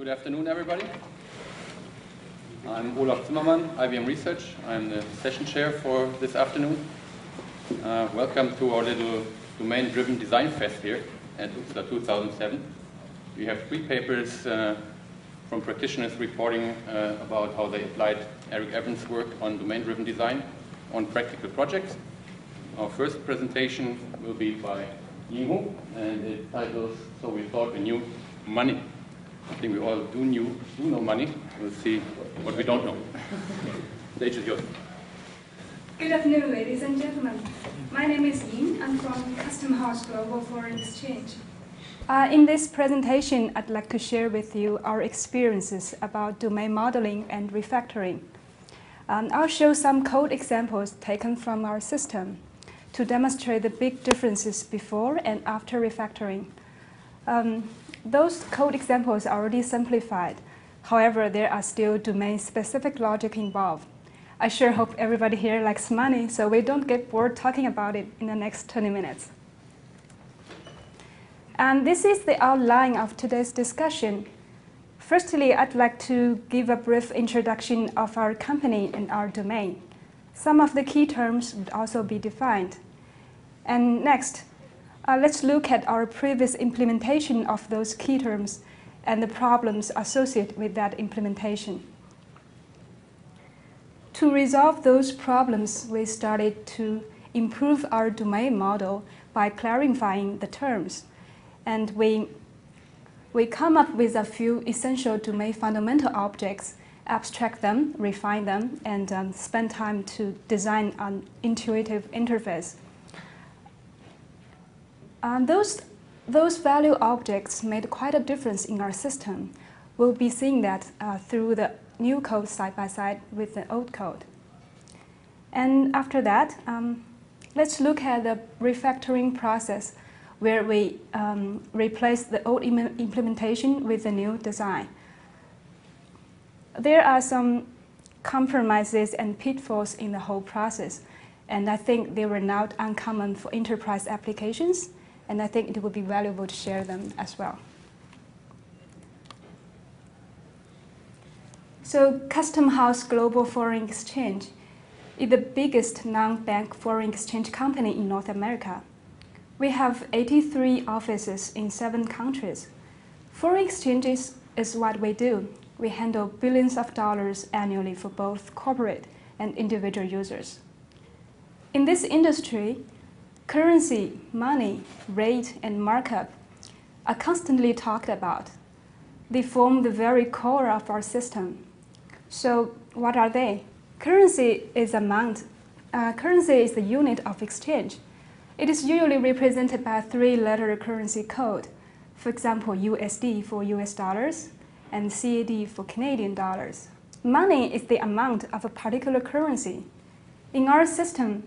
Good afternoon, everybody. I'm Olaf Zimmermann, IBM Research. I'm the session chair for this afternoon. Welcome to our little domain-driven design fest here at UXLA 2007. We have 3 papers from practitioners reporting about how they applied Eric Evans' work on domain-driven design on practical projects. Our first presentation will be by Ying Hu, and it titles "So We Thought We Knew Money." I think we all do know money. We'll see what we don't know. Stage is yours. Good afternoon, ladies and gentlemen. My name is Ying. I'm from Custom House Global Foreign Exchange. In this presentation, I'd like to share with you our experiences about domain modeling and refactoring. I'll show some code examples taken from our system to demonstrate the big differences before and after refactoring. Those code examples are already simplified. However, there are still domain-specific logic involved. I sure hope everybody here likes money, so we don't get bored talking about it in the next 20 minutes. And this is the outline of today's discussion. Firstly, I'd like to give a brief introduction of our company and our domain. Some of the key terms would also be defined. And next, let's look at our previous implementation of those key terms and the problems associated with that implementation. To resolve those problems, we started to improve our domain model by clarifying the terms. And we come up with a few essential domain fundamental objects, abstract them, refine them, and spend time to design an intuitive interface. Those value objects made quite a difference in our system. We'll be seeing that through the new code side by side with the old code. And after that, let's look at the refactoring process where we replace the old implementation with the new design. There are some compromises and pitfalls in the whole process, and I think they were not uncommon for enterprise applications, and I think it would be valuable to share them as well. So Custom House Global Foreign Exchange is the biggest non-bank foreign exchange company in North America. We have 83 offices in 7 countries. Foreign exchanges is what we do. We handle billions of dollars annually for both corporate and individual users. In this industry, currency, money, rate, and markup are constantly talked about. They form the very core of our system. So what are they? Currency is the unit of exchange. It is usually represented by a 3-letter currency code. For example, USD for US dollars and CAD for Canadian dollars. Money is the amount of a particular currency. In our system,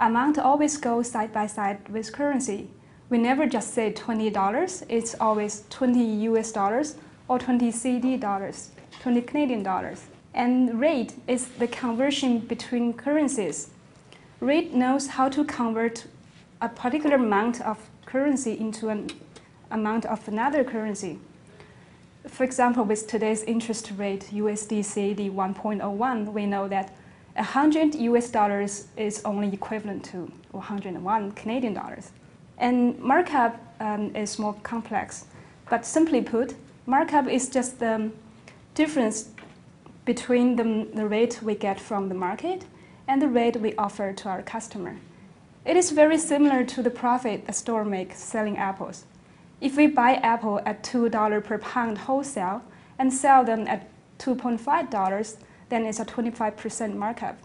amount always goes side by side with currency. We never just say $20, it's always 20 US dollars or 20 CAD dollars, 20 Canadian dollars. And rate is the conversion between currencies. Rate knows how to convert a particular amount of currency into an amount of another currency. For example, with today's interest rate, USD CAD 1.01, we know that 100 US dollars is only equivalent to 101 Canadian dollars. And markup is more complex. But simply put, markup is just the difference between the rate we get from the market and the rate we offer to our customer. It is very similar to the profit a store makes selling apples. If we buy apple at $2 per pound wholesale and sell them at $2.5, then it's a 25% markup.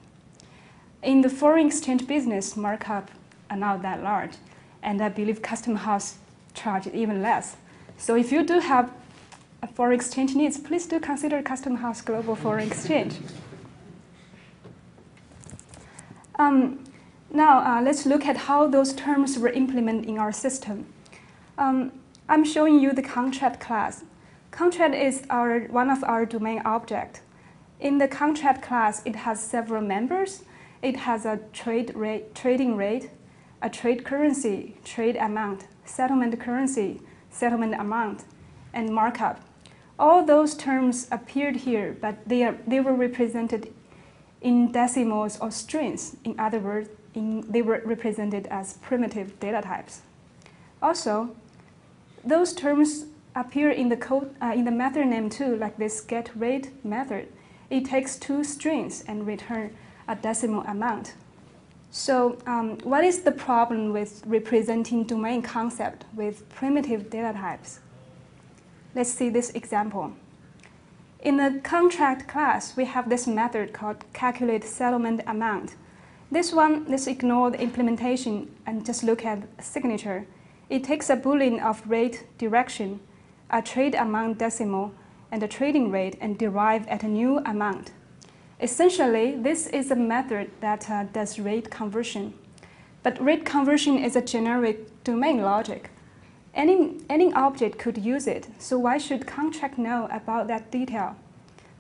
In the foreign exchange business, markup are not that large, and I believe Custom House charges even less. So if you do have foreign exchange needs, please do consider Custom House Global Foreign Exchange. Now, let's look at how those terms were implemented in our system. I'm showing you the contract class. Contract is one of our domain objects. In the contract class, it has several members. It has a trading rate, a trade currency, trade amount, settlement currency, settlement amount, and markup. All those terms appeared here, but they were represented in decimals or strings. In other words, they were represented as primitive data types. Also, those terms appear in the code in the method name too, like this getRate method. It takes 2 strings and return a decimal amount. So what is the problem with representing domain concept with primitive data types? Let's see this example. In the contract class, we have this method called calculate settlement amount. Let's ignore the implementation and just look at the signature. It takes a boolean of rate direction, a trade amount decimal, and a trading rate, and derive at a new amount. Essentially, this is a method that does rate conversion. But rate conversion is a generic domain logic. Any object could use it, so why should contract know about that detail?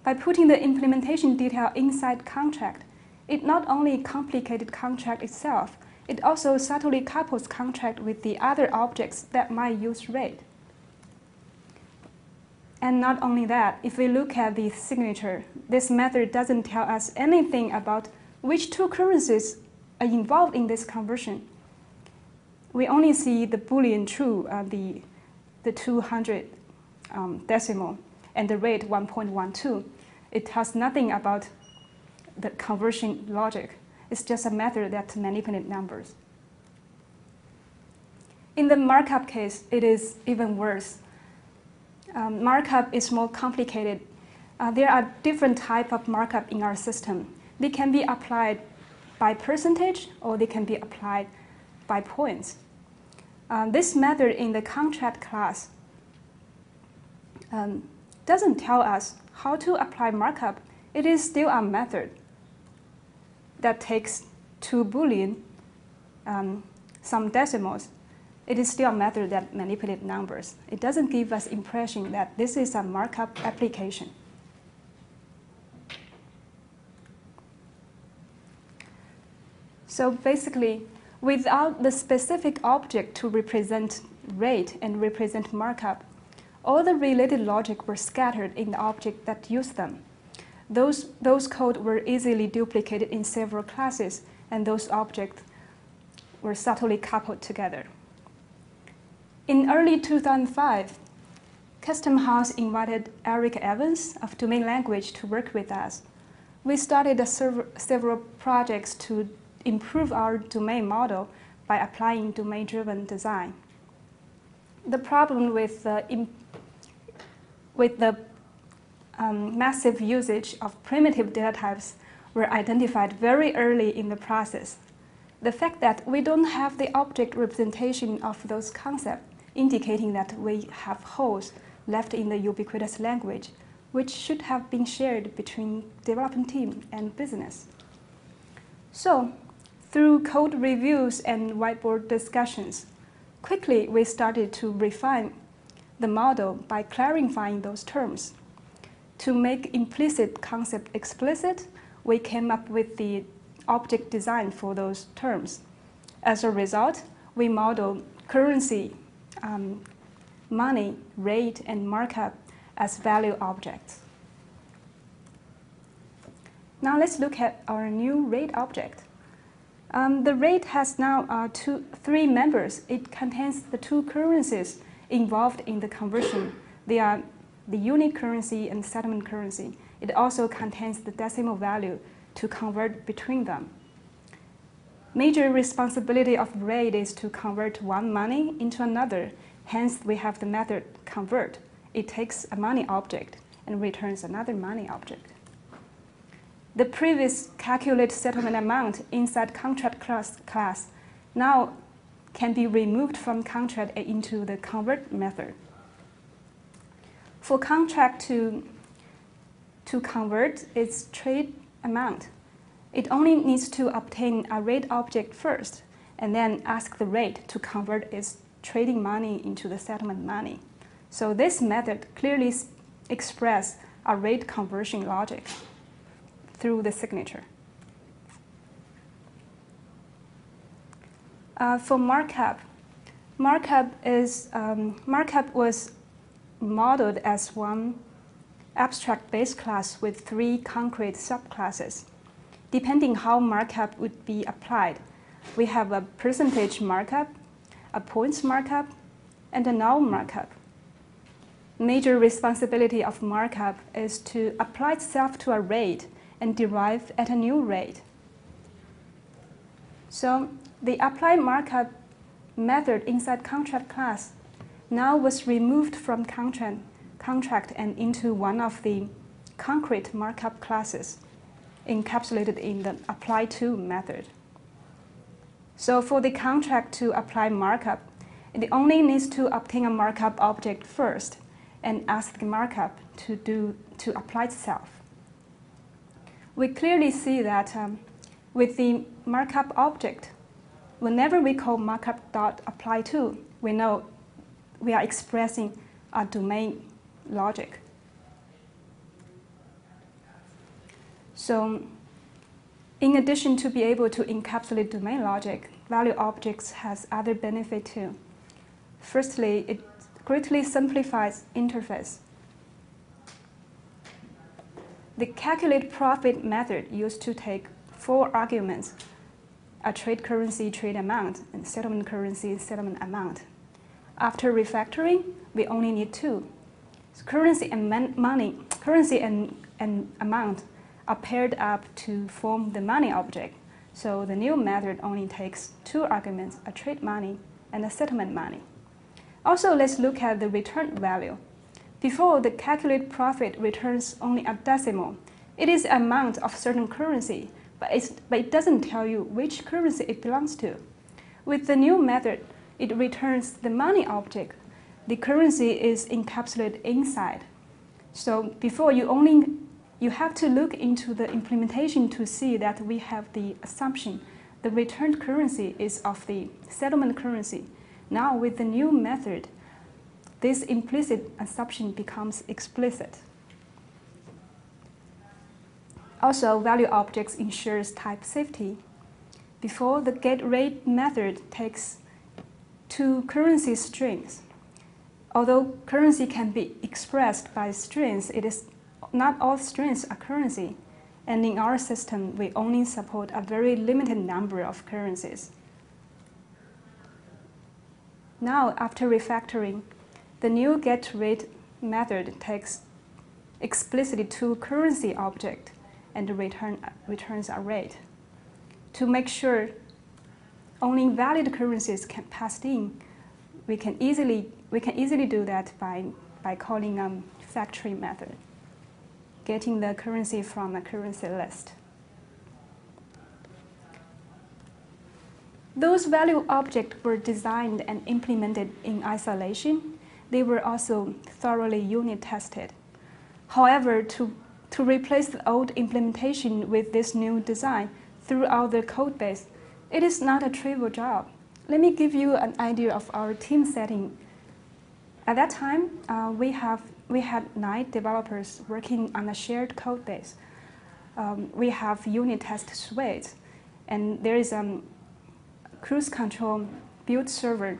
By putting the implementation detail inside contract, it not only complicated contract itself, it also subtly couples contract with the other objects that might use rate. And not only that, if we look at the signature, this method doesn't tell us anything about which 2 currencies are involved in this conversion. We only see the Boolean true, the 200 decimal, and the rate 1.12. It tells nothing about the conversion logic. It's just a method that manipulates numbers. In the markup case, it is even worse. Markup is more complicated. There are different types of markup in our system. They can be applied by percentage, or they can be applied by points. This method in the contract class doesn't tell us how to apply markup. It is still a method that takes 2 Boolean, some decimals. It is still a method that manipulates numbers. It doesn't give us impression that this is a markup application. So basically, without the specific object to represent rate and represent markup, all the related logic were scattered in the object that used them. Those code were easily duplicated in several classes, and those objects were subtly coupled together. In early 2005, Custom House invited Eric Evans of Domain Language to work with us. We started several projects to improve our domain model by applying domain-driven design. The problem with the massive usage of primitive data types were identified very early in the process. The fact that we don't have the object representation of those concepts, indicating that we have holes left in the ubiquitous language, which should have been shared between development team and business. So, through code reviews and whiteboard discussions, quickly we started to refine the model by clarifying those terms. To make implicit concept explicit, we came up with the object design for those terms. As a result, we modeled currency, money, rate, and markup as value objects. Now let's look at our new rate object. The rate has now 3 members. It contains the 2 currencies involved in the conversion. They are the unit currency and settlement currency. It also contains the decimal value to convert between them. Major responsibility of rate is to convert one money into another. Hence, we have the method convert. It takes a money object and returns another money object. The previous calculate settlement amount inside contract class now can be removed from contract into the convert method. For contract to convert its trade amount, it only needs to obtain a rate object first and then ask the rate to convert its trading money into the settlement money. So this method clearly expresses a rate conversion logic through the signature. For markup, markup was modeled as one abstract base class with 3 concrete subclasses. Depending how markup would be applied, we have a percentage markup, a points markup, and a null markup. Major responsibility of markup is to apply itself to a rate and derive at a new rate. So the apply markup method inside contract class now was removed from contract and into one of the concrete markup classes encapsulated in the apply to method. So for the contract to apply markup, it only needs to obtain a markup object first and ask the markup to apply itself. We clearly see that with the markup object, whenever we call markup.applyTo, we know we are expressing a domain logic. So in addition to be able to encapsulate domain logic, value objects has other benefit too. Firstly, it greatly simplifies interface. The calculate profit method used to take 4 arguments, a trade currency, trade amount, and settlement currency, settlement amount. After refactoring, we only need 2. So currency and money, currency and amount are paired up to form the money object. So the new method only takes 2 arguments, a trade money and a settlement money. Also, let's look at the return value. Before, the calculate profit returns only a decimal. It is the amount of certain currency, but it doesn't tell you which currency it belongs to. With the new method, it returns the money object. The currency is encapsulated inside. So before, you have to look into the implementation to see that we have the assumption the returned currency is of the settlement currency. Now with the new method, this implicit assumption becomes explicit. Also, value objects ensures type safety. Before, the getRate method takes 2 currency strings. Although currency can be expressed by strings, it is not all strings are currency. And in our system, we only support a very limited number of currencies. Now, after refactoring, the new getRate method takes explicitly 2 currency object and returns a rate. To make sure only valid currencies can pass in, we can easily do that by calling factory method, getting the currency from a currency list. Those value objects were designed and implemented in isolation. They were also thoroughly unit tested. However, to replace the old implementation with this new design throughout the code base, it is not a trivial job. Let me give you an idea of our team setting. At that time, we had 9 developers working on a shared code base. We have unit test suites, and there is cruise control build server.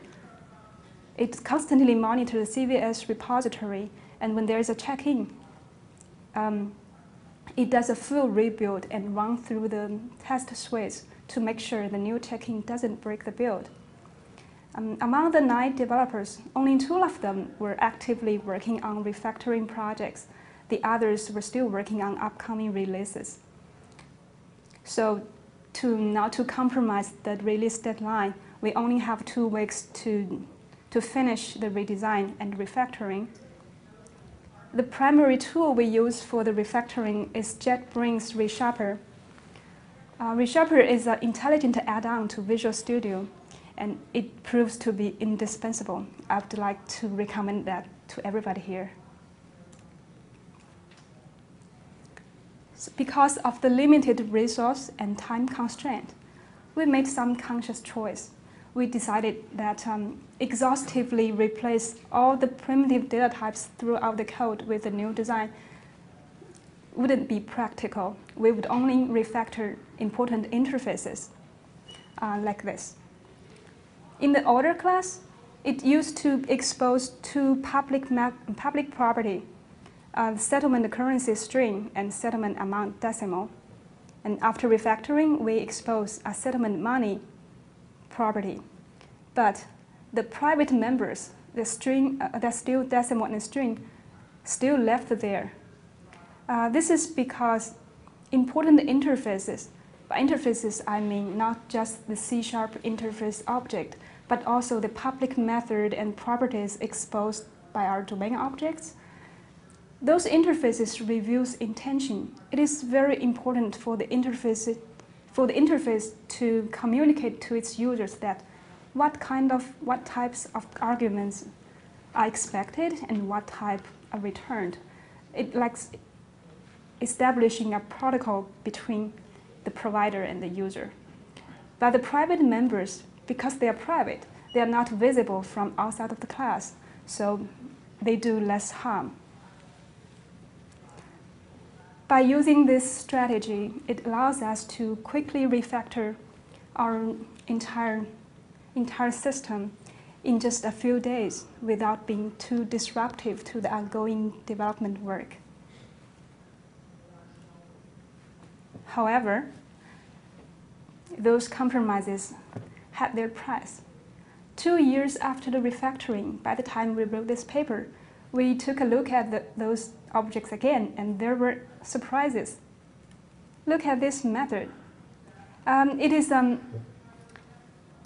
It constantly monitors the CVS repository, and when there is a check-in, it does a full rebuild and run through the test suites to make sure the new check-in doesn't break the build. Among the 9 developers, only 2 of them were actively working on refactoring projects. The others were still working on upcoming releases. So not to compromise the release deadline, we only have 2 weeks to finish the redesign and refactoring. The primary tool we use for the refactoring is JetBrains ReSharper. ReSharper is an intelligent add-on to Visual Studio, and it proves to be indispensable. I would like to recommend that to everybody here. So because of the limited resource and time constraint, we made some conscious choice. We decided that exhaustively replace all the primitive data types throughout the code with the new design wouldn't be practical. We would only refactor important interfaces like this. In the order class, It used to expose two public property, settlement currency string and settlement amount decimal. And after refactoring, we expose a settlement money property. But the private members, the string, that's still decimal and string, still left there. This is because important interfaces, by interfaces I mean not just the C# interface object, but also the public method and properties exposed by our domain objects. Those interfaces reveals intention. It is very important for the interface to communicate to its users that what types of arguments are expected and what type are returned. It likes establishing a protocol between the provider and the user. But the private members, because they are private, they are not visible from outside of the class, so they do less harm. By using this strategy, it allows us to quickly refactor our entire system in just a few days without being too disruptive to the ongoing development work. However, those compromises had their price. 2 years after the refactoring, by the time we wrote this paper, we took a look at those objects again, and there were surprises. Look at this method. It is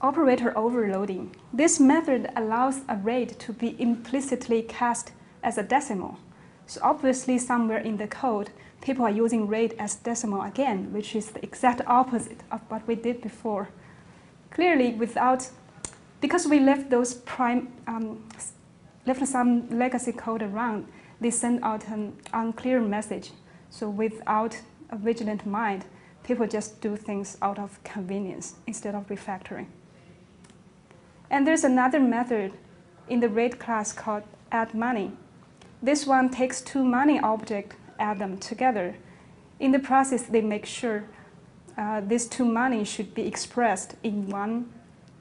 operator overloading. This method allows a rate to be implicitly cast as a decimal. So obviously somewhere in the code, people are using rate as decimal again, which is the exact opposite of what we did before. Clearly, because we left those left some legacy code around, they send out an unclear message. So without a vigilant mind, people just do things out of convenience instead of refactoring. And there's another method in the rate class called add money. This one takes two money objects, add them together. In the process, they make sure these two money should be expressed in one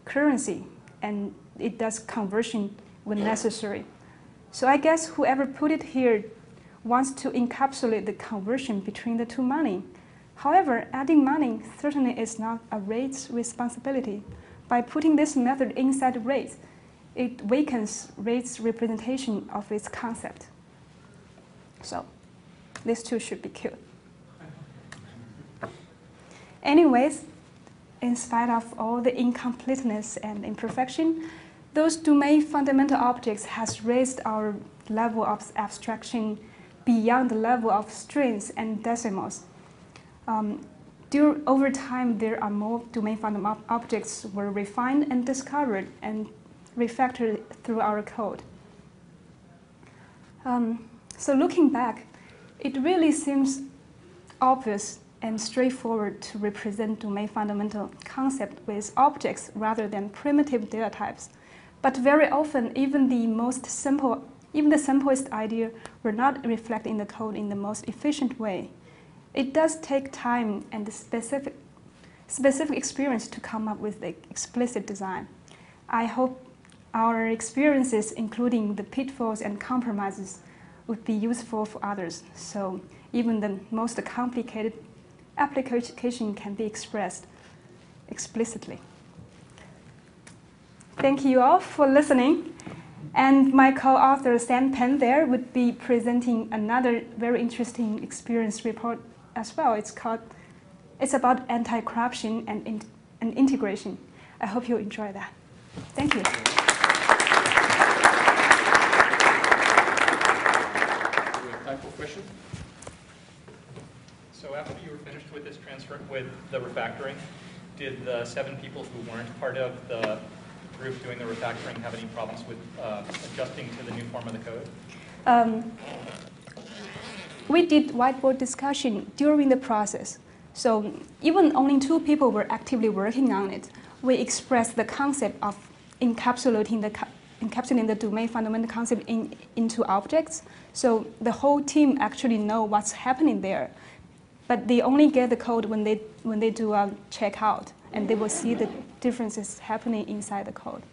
currency, and it does conversion when necessary. So I guess whoever put it here wants to encapsulate the conversion between the two money. However, adding money certainly is not a rate's responsibility. By putting this method inside rates, it weakens rate's representation of its concept. So these two should be killed. Anyways, in spite of all the incompleteness and imperfection, those domain fundamental objects has raised our level of abstraction beyond the level of strings and decimals. Over time, there are more domain fundamental objects were refined and discovered and refactored through our code. So looking back, it really seems obvious and straightforward to represent domain fundamental concept with objects rather than primitive data types. But very often, even the simplest idea will not reflect in the code in the most efficient way. It does take time and specific experience to come up with the explicit design. I hope our experiences, including the pitfalls and compromises, would be useful for others. So even the most complicated application can be expressed explicitly. Thank you all for listening. And my co-author, Sam Penn, there would be presenting another very interesting experience report as well. It's about anti-corruption and integration. I hope you enjoy that. Thank you. We have time for questions. So after you were finished with this transfer, with the refactoring, did the 7 people who weren't part of the group doing the refactoring have any problems with adjusting to the new form of the code? We did whiteboard discussion during the process. So even only 2 people were actively working on it. We expressed the concept of encapsulating the domain fundamental concept into objects. So the whole team actually know what's happening there. But they only get the code when they do a checkout, and they will see the differences happening inside the code.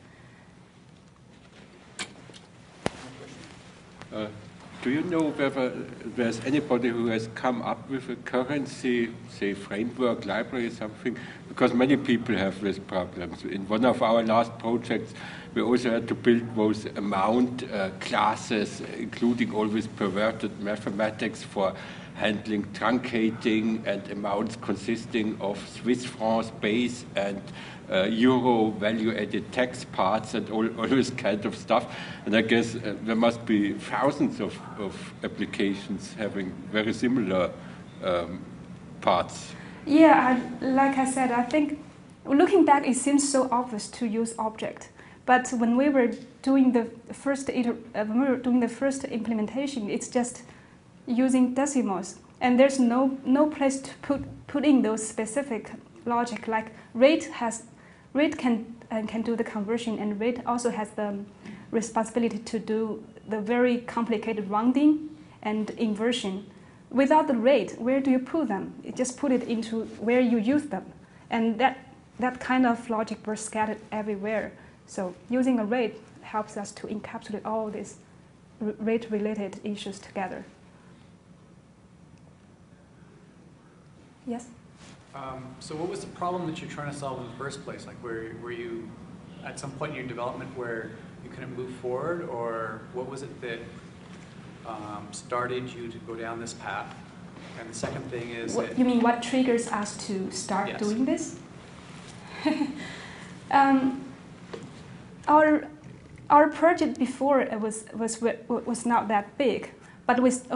Do you know whether there's anybody who has come up with a currency, say, framework, library, something? Because many people have these problems. In one of our last projects, we also had to build those amount classes, including all this perverted mathematics for handling truncating and amounts consisting of Swiss francs base and euro value-added tax parts and all this kind of stuff. And I guess there must be thousands of applications having very similar parts. Yeah, like I said, I think looking back, it seems so obvious to use object. But when we were doing the first implementation, it's just using decimals, and there's no place to put in those specific logic. Like rate can do the conversion, and rate also has the responsibility to do the very complicated rounding and inversion. Without the rate, where do you put them? You just put it into where you use them, and that kind of logic was scattered everywhere. So using a rate helps us to encapsulate all these rate-related issues together. Yes? So what was the problem that you're trying to solve in the first place? Like, were you at some point in your development where you couldn't move forward, or what was it that started you to go down this path? And the second thing is you mean what triggers us to start doing this? Our project before it was not that big, but with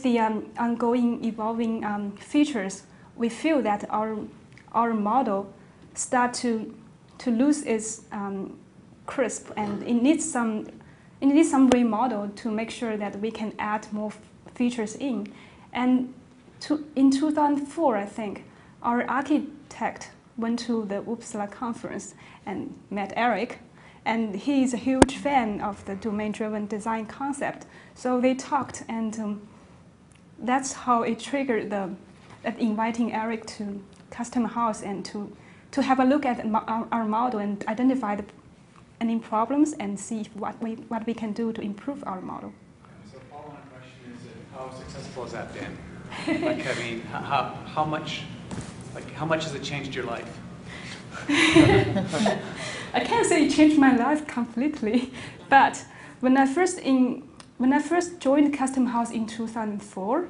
the ongoing evolving features, we feel that our model start to lose its crisp, and it needs some remodel to make sure that we can add more features in. And in 2004, I think, our architect went to the Uppsala conference and met Eric, and he is a huge fan of the domain-driven design concept. So they talked, and that's how it triggered inviting Eric to Custom House and to have a look at our model and identify any problems and see what we can do to improve our model. So the follow-on question is, how successful has that been? Like, I mean, how much has it changed your life? I can't say it changed my life completely, but when I first joined Custom House in 2004,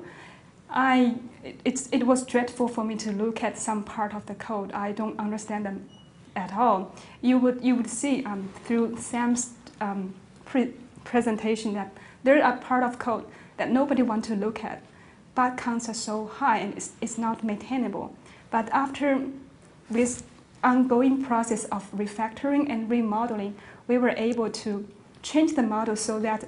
it was dreadful for me to look at some part of the code. I don't understand them at all. You would see through Sam's presentation that there are part of code that nobody wants to look at. Bug counts are so high and it's not maintainable. But after this ongoing process of refactoring and remodeling, we were able to change the model so that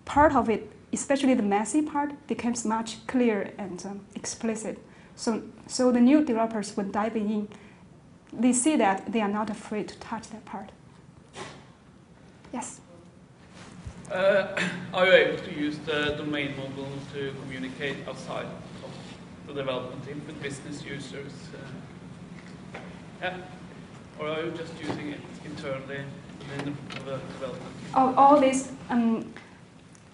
part of it, especially the messy part, becomes much clearer and explicit. So the new developers, when diving in, they see that they are not afraid to touch that part. Yes? Are you able to use the domain model to communicate outside of the development team with business users? Or are you just using it internally within the development team? All this,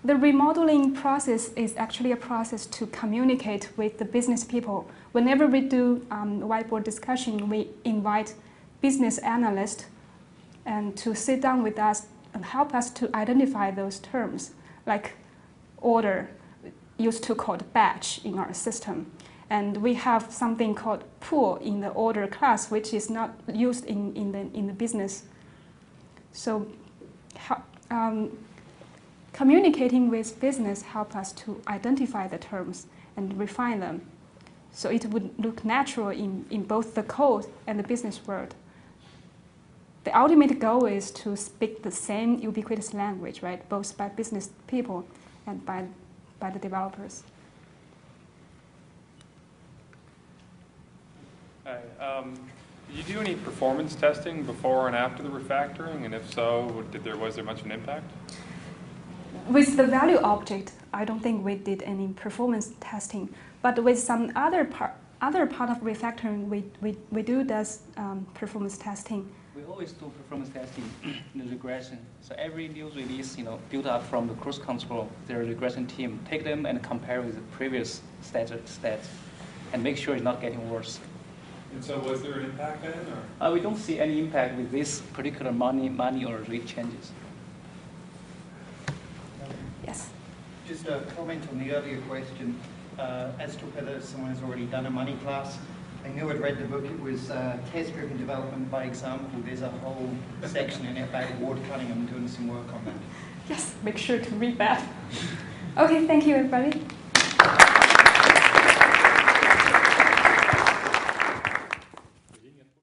the remodeling process is actually a process to communicate with the business people. Whenever we do whiteboard discussion, we invite business analysts and to sit down with us and help us to identify those terms, like order, used to called batch in our system. And we have something called pool in the order class, which is not used in the business. So communicating with business help us to identify the terms and refine them. So it would look natural in both the code and the business world. The ultimate goal is to speak the same ubiquitous language, right? Both by business people and by the developers. Did you do any performance testing before and after the refactoring? And if so, was there much of an impact? With the value object, I don't think we did any performance testing. But with some other part of refactoring, we do performance testing. We always do performance testing in the regression. So every new release, built up from the cruise control, the regression team take them and compare with the previous stats, and make sure it's not getting worse. And so was there an impact then? Or? We don't see any impact with this particular money or rate changes. Yes. Just a comment on the earlier question as to whether someone has already done a money class. I knew I'd read the book. It was test-driven development by example. There's a whole section in it about Ward Cunningham doing some work on that. Yes, make sure to read that. Okay, thank you, everybody.